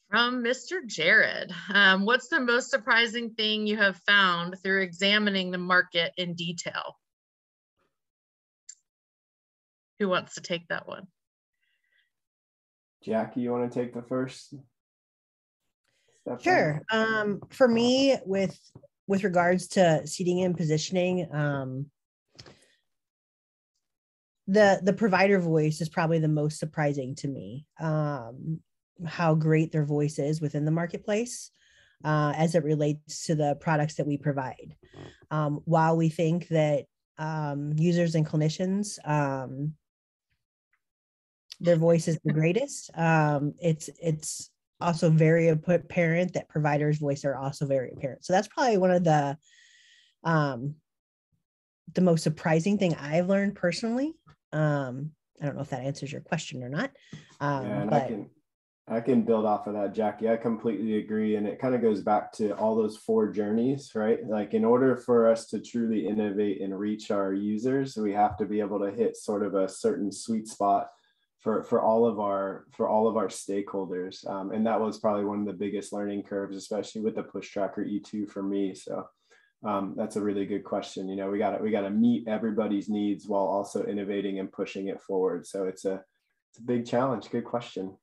From Mr. Jared. What's the most surprising thing you have found through examining the market in detail? Who wants to take that one? Jackie, you want to take the first step? Sure. For me, with regards to seating and positioning, the provider voice is probably the most surprising to me. How great their voice is within the marketplace as it relates to the products that we provide. While we think that users and clinicians, their voice is the greatest, it's also very apparent that providers' voice are also very apparent. So that's probably one of the most surprising thing I've learned personally. I don't know if that answers your question or not. Yeah, and but I can build off of that, Jackie. I completely agree. And it kind of goes back to all those 4 journeys, right? Like in order for us to truly innovate and reach our users, we have to be able to hit sort of a certain sweet spot for all of our stakeholders. And that was probably one of the biggest learning curves, especially with the Push Tracker E2 for me. So that's a really good question. You know, we got to meet everybody's needs while also innovating and pushing it forward. So it's a big challenge. Good question.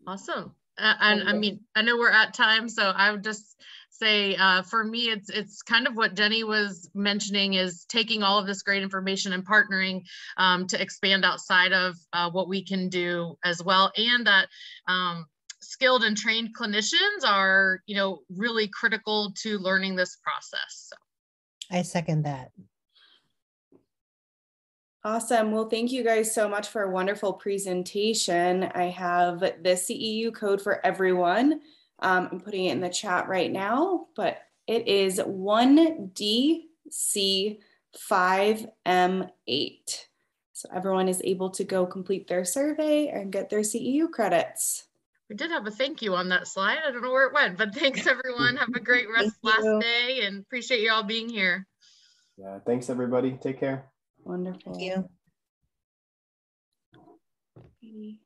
Awesome. And I mean, I know we're at time, so I would just say for me, it's kind of what Jenny was mentioning, is taking all of this great information and partnering to expand outside of what we can do as well. And that skilled and trained clinicians are, you know, really critical to learning this process. So. I second that. Awesome. Well, thank you guys so much for a wonderful presentation. I have the CEU code for everyone. I'm putting it in the chat right now, but it is 1DC5M8. So everyone is able to go complete their survey and get their CEU credits. We did have a thank you on that slide. I don't know where it went, but thanks everyone. Have a great last day and appreciate you all being here. Yeah, thanks everybody. Take care. Wonderful. Thank you.